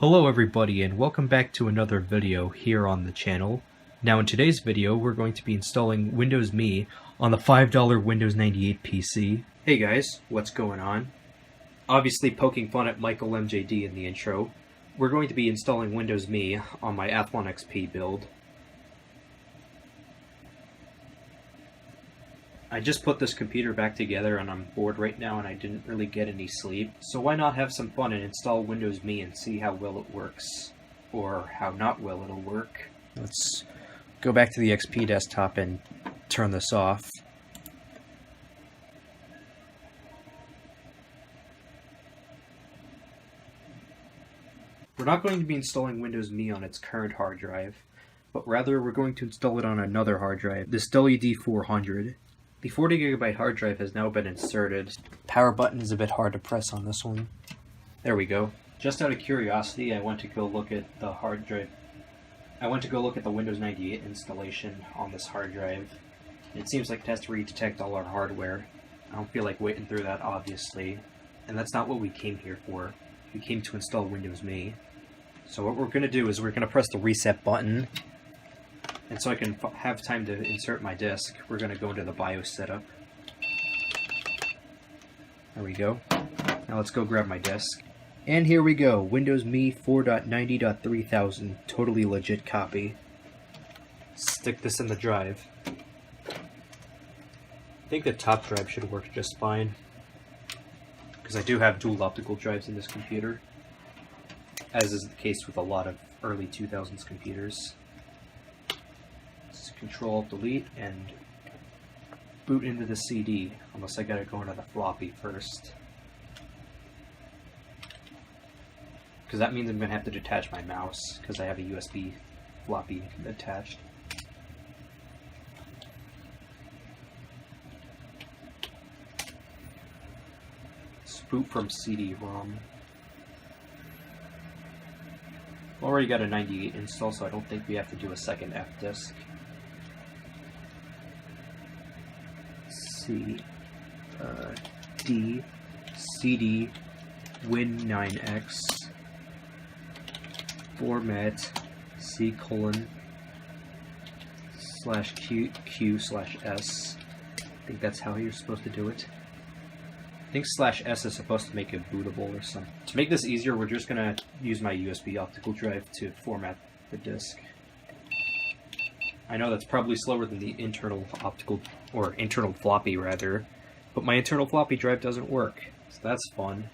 Hello everybody and welcome back to another video here on the channel. Now in today's video we're going to be installing Windows Me on the $5 Windows 98 PC. Hey guys, what's going on? Obviously poking fun at Michael MJD in the intro, we're going to be installing Windows Me on my Athlon XP build. I just put this computer back together and I'm bored right now and I didn't really get any sleep. So why not have some fun and install Windows Me and see how well it works. Or how not well it'll work. Let's go back to the XP desktop and turn this off. We're not going to be installing Windows Me on its current hard drive, but rather we're going to install it on another hard drive, this WD-400. The 40GB hard drive has now been inserted. Power button is a bit hard to press on this one. There we go. Just out of curiosity, I went to go look at the hard drive. I went to go look at the Windows 98 installation on this hard drive. It seems like it has to redetect all our hardware. I don't feel like waiting through that, obviously. And that's not what we came here for. We came to install Windows Me. So what we're going to do is we're going to press the reset button. And so I can have time to insert my disk, we're going to go into the BIOS setup. There we go. Now let's go grab my disk. And here we go, Windows Me 4.90.3000, totally legit copy. Stick this in the drive. I think the top drive should work just fine, because I do have dual optical drives in this computer, as is the case with a lot of early 2000s computers. Control-Alt-Delete and boot into the CD, unless I gotta go into the floppy first. Because that means I'm gonna have to detach my mouse, because I have a USB floppy attached. Boot from CD-ROM. Already got a 98 install, so I don't think we have to do a second F disk. D CD Win9X format C:/Q/S. I think that's how you're supposed to do it. I think /S is supposed to make it bootable or something. To make this easier, we're just gonna use my USB optical drive to format the disk. I know that's probably slower than the internal optical, or internal floppy rather, but my internal floppy drive doesn't work, so that's fun.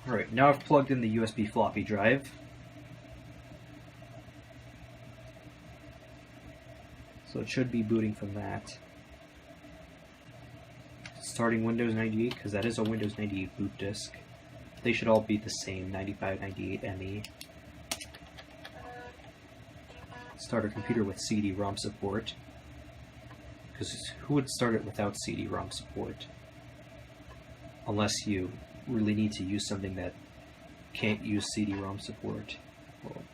Alright, now I've plugged in the USB floppy drive. So it should be booting from that. Starting Windows 98, because that is a Windows 98 boot disk. They should all be the same, 9598ME. Start a computer with CD-ROM support, because who would start it without CD-ROM support? Unless you really need to use something that can't use CD-ROM support. Well,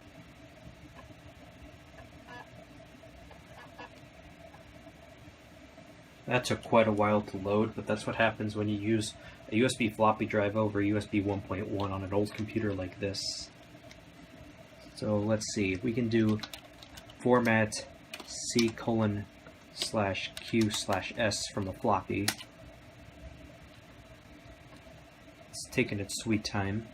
that took quite a while to load, but that's what happens when you use a USB floppy drive over USB 1.1 on an old computer like this. So let's see, if we can do format C:/Q/S from the floppy. It's taking its sweet time.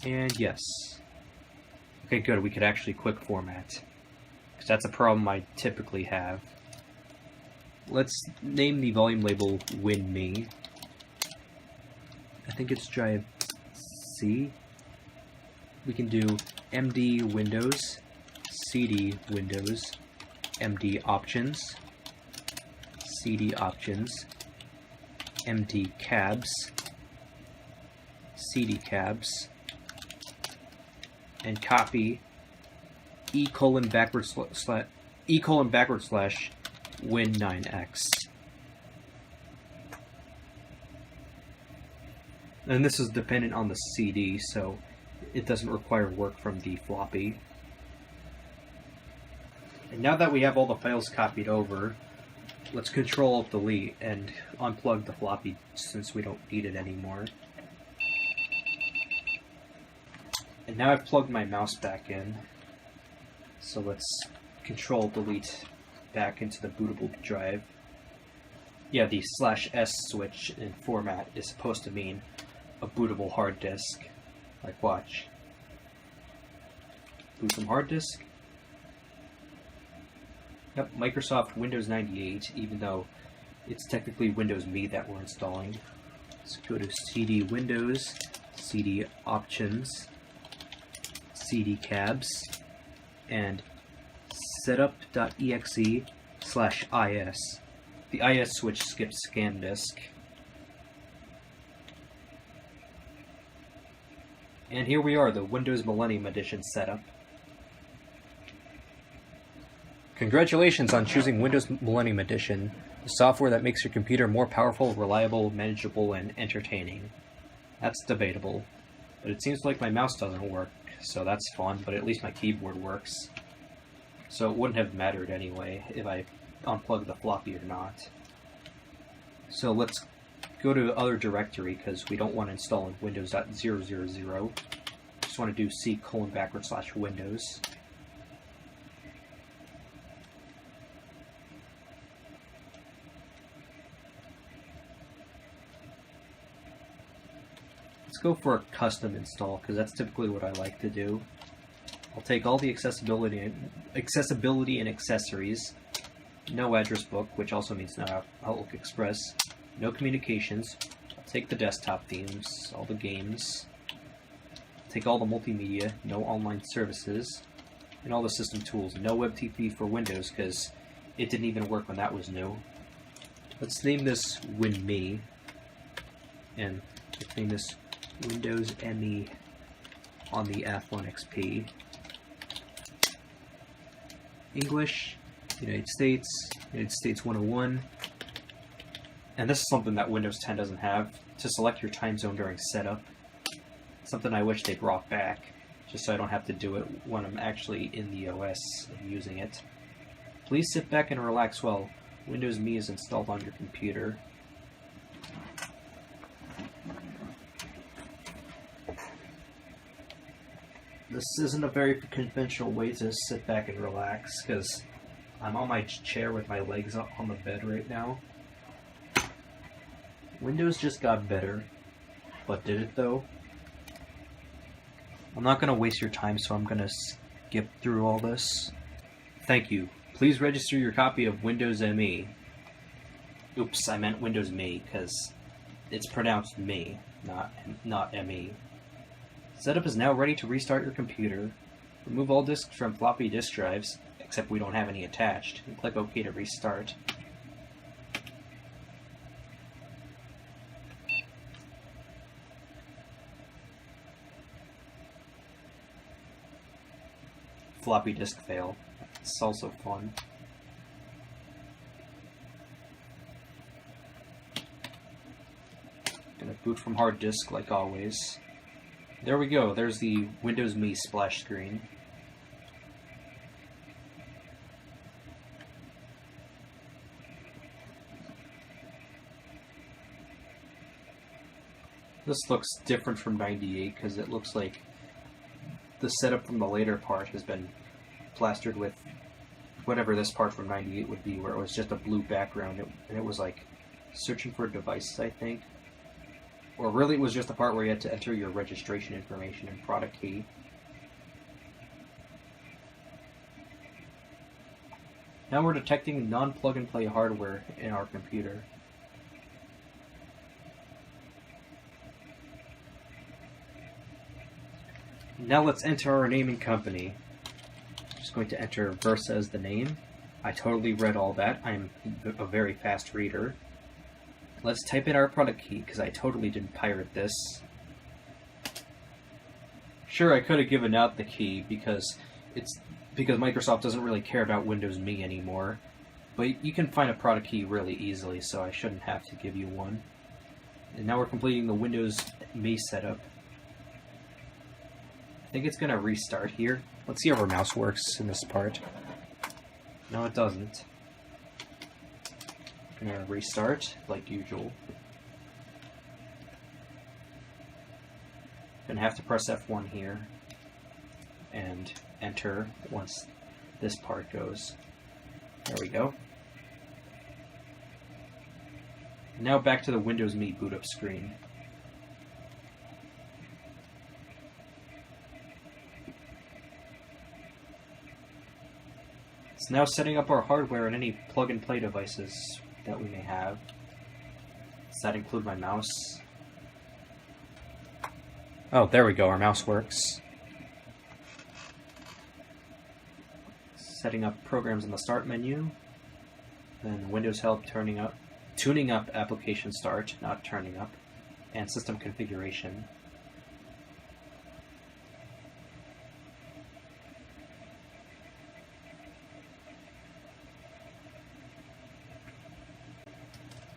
And yes. Okay, good, we could actually quick format, because that's a problem I typically have. Let's name the volume label WinMe. I think it's drive C. We can do MD Windows, CD Windows, MD Options, CD Options, MD Cabs, CD Cabs, and copy E:/Win9X. And this is dependent on the CD, so it doesn't require work from the floppy. And now that we have all the files copied over, let's Control-Delete and unplug the floppy since we don't need it anymore. And now I've plugged my mouse back in. So let's Control-Delete back into the bootable drive. Yeah, the /S switch in format is supposed to mean a bootable hard disk. Like, watch. Boot from hard disk. Yep, Microsoft Windows 98, even though it's technically Windows Me that we're installing. Let's go to CD Windows, CD Options, CD Cabs, and setup.exe/is. The IS switch skips scan disk. And here we are, the Windows Millennium Edition setup. Congratulations on choosing Windows Millennium Edition, the software that makes your computer more powerful, reliable, manageable, and entertaining. That's debatable, but it seems like my mouse doesn't work, so that's fun, but at least my keyboard works. So it wouldn't have mattered anyway if I unplug the floppy or not. So let's go to other directory because we don't want to install in Windows.000. Just want to do C:/Windows. Let's go for a custom install because that's typically what I like to do. I'll take all the accessibility and accessories. No address book, which also means no Outlook Express. No communications. I'll take the desktop themes, all the games. Take all the multimedia, no online services, and all the system tools. No WebTP for Windows because it didn't even work when that was new. Let's name this WinMe, and let's name this Windows ME on the Athlon XP. English, United States 101. And this is something that Windows 10 doesn't have, to select your time zone during setup. Something I wish they brought back, just so I don't have to do it when I'm actually in the OS and using it. Please sit back and relax while Windows Me is installed on your computer. This isn't a very conventional way to sit back and relax, because I'm on my chair with my legs up on the bed right now. Windows just got better, but did it though? I'm not going to waste your time, so I'm going to skip through all this. Thank you. Please register your copy of Windows ME. Oops, I meant Windows Me, because it's pronounced Me, not ME. Setup is now ready to restart your computer. Remove all disks from floppy disk drives, except we don't have any attached, and click OK to restart. Floppy disk fail. It's also fun. Gonna boot from hard disk like always. There we go, there's the Windows Me splash screen. This looks different from 98 because it looks like the setup from the later part has been plastered with whatever this part from 98 would be, where it was just a blue background and it was like searching for devices, I think. Or really it was just the part where you had to enter your registration information and product key. Now we're detecting non-plug-and-play hardware in our computer. Now let's enter our name and company. I'm just going to enter Versa as the name. I totally read all that. I'm a very fast reader. Let's type in our product key, because I totally didn't pirate this. Sure, I could have given out the key because Microsoft doesn't really care about Windows Me anymore. But you can find a product key really easily, so I shouldn't have to give you one. And now we're completing the Windows Me setup. I think it's going to restart here. Let's see how our mouse works in this part. No, it doesn't. I'm going to restart like usual. Gonna have to press F1 here and enter once this part goes. There we go. Now back to the Windows Me boot up screen. It's now setting up our hardware and any plug-and-play devices that we may have. Does that include my mouse? Oh, there we go, our mouse works. Setting up programs in the Start menu. Then Windows Help tuning up application start, not turning up, and system configuration.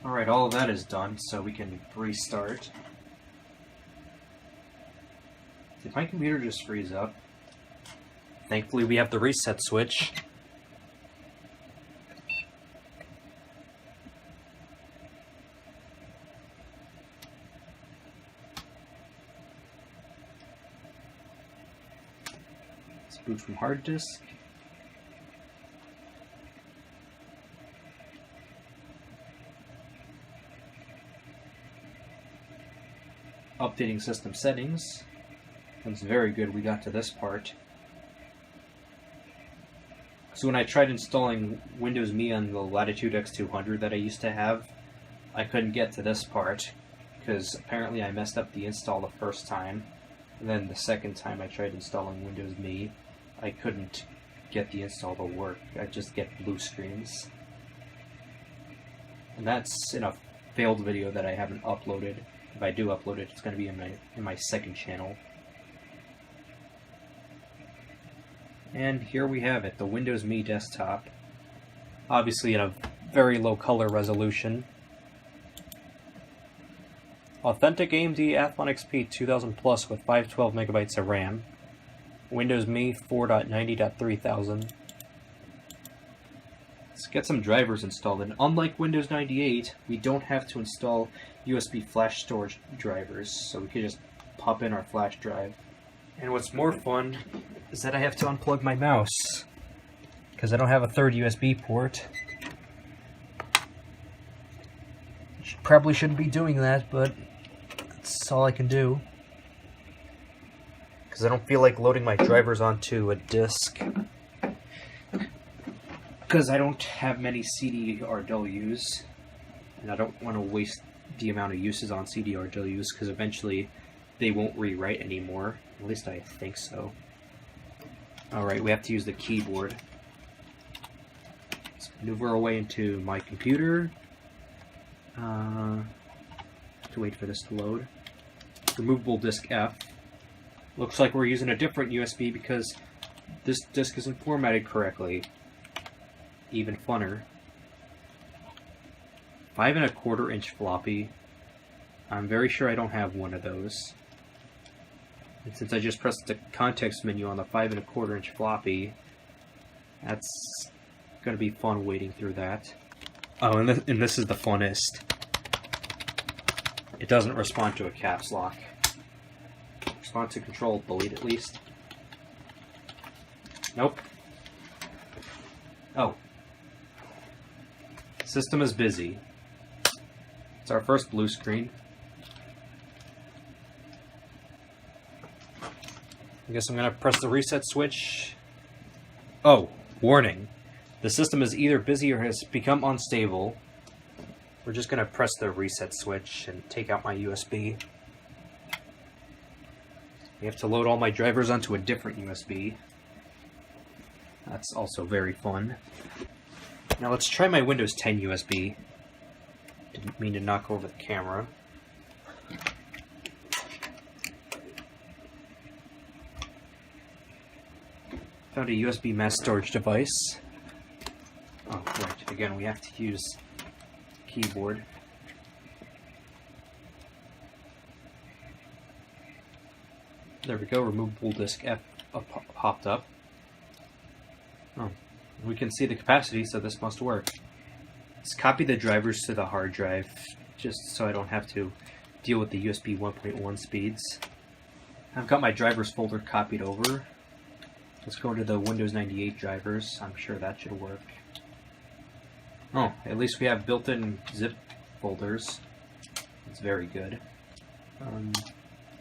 Alright, all of that is done, so we can restart. Did my computer just freeze up? Thankfully we have the reset switch. Let's boot from hard disk. Updating system settings. That's very good we got to this part. So when I tried installing Windows Me on the Latitude X200 that I used to have, I couldn't get to this part because apparently I messed up the install the first time. And then the second time I tried installing Windows Me, I couldn't get the install to work. I just get blue screens. And that's in a failed video that I haven't uploaded. If I do upload it, it's going to be in my second channel. And here we have it, the Windows Me desktop. Obviously in a very low color resolution. Authentic AMD Athlon XP 2000 Plus with 512 megabytes of RAM. Windows Me 4.90.3000. Let's get some drivers installed, and unlike Windows 98, we don't have to install USB flash storage drivers, so we can just pop in our flash drive. And what's more fun is that I have to unplug my mouse, because I don't have a third USB port. Probably shouldn't be doing that, but that's all I can do. Because I don't feel like loading my drivers onto a disk. Because I don't have many CDRWs, and I don't want to waste the amount of uses on CDRWs, because eventually they won't rewrite anymore. At least I think so. Alright, we have to use the keyboard. Let's maneuver our way into my computer. Have to wait for this to load. Removable disk F. Looks like we're using a different USB because this disk isn't formatted correctly. Even funner. 5 1/4 inch floppy. I'm very sure I don't have one of those. And since I just pressed the context menu on the 5 1/4 inch floppy, that's going to be fun wading through that. Oh, and this is the funnest. It doesn't respond to a caps lock. Respond to control delete at least. Nope. Oh. System is busy. It's our first blue screen. I guess I'm going to press the reset switch. Oh, warning. The system is either busy or has become unstable. We're just going to press the reset switch and take out my USB. I have to load all my drivers onto a different USB. That's also very fun. Now let's try my Windows 10 USB. Didn't mean to knock over the camera. Found a USB mass storage device. Oh, right. Again, we have to use keyboard. There we go. Removable disk F popped up. Oh, we can see the capacity, so this must work. Let's copy the drivers to the hard drive, just so I don't have to deal with the USB 1.1 speeds. I've got my drivers folder copied over. Let's go to the Windows 98 drivers. I'm sure that should work. Oh, at least we have built-in zip folders. That's very good.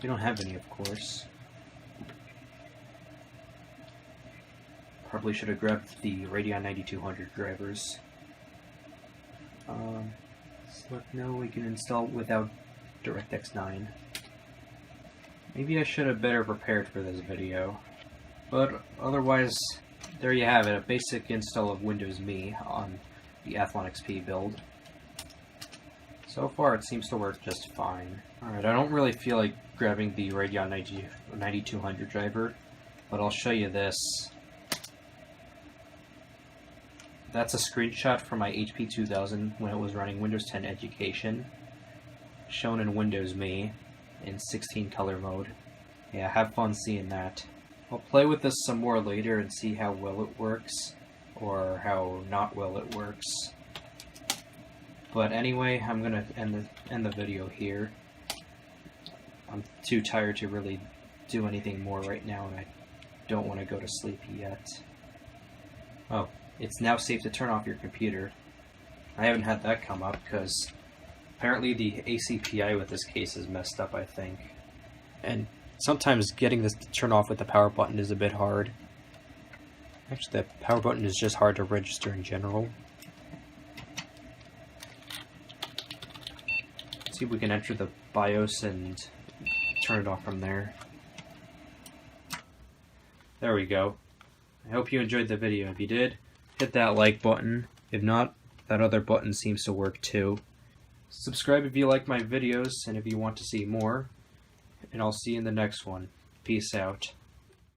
We don't have any, of course. Probably should have grabbed the Radeon 9200 drivers. Select no, we can install without DirectX 9. Maybe I should have better prepared for this video. But otherwise, there you have it, a basic install of Windows Me on the Athlon XP build. So far it seems to work just fine. Alright, I don't really feel like grabbing the Radeon 9200 driver, but I'll show you this. That's a screenshot from my HP 2000 when it was running Windows 10 Education, shown in Windows Me in 16 color mode. Yeah, have fun seeing that. I'll play with this some more later and see how well it works, or how not well it works. But anyway, I'm gonna end the video here. I'm too tired to really do anything more right now, and I don't want to go to sleep yet. Oh, it's now safe to turn off your computer. I haven't had that come up because apparently the ACPI with this case is messed up, I think. And sometimes getting this to turn off with the power button is a bit hard. Actually, the power button is just hard to register in general. Let's see if we can enter the BIOS and turn it off from there. There we go. I hope you enjoyed the video. If you did, hit that like button. If not, that other button seems to work too. Subscribe if you like my videos and if you want to see more. And I'll see you in the next one. Peace out.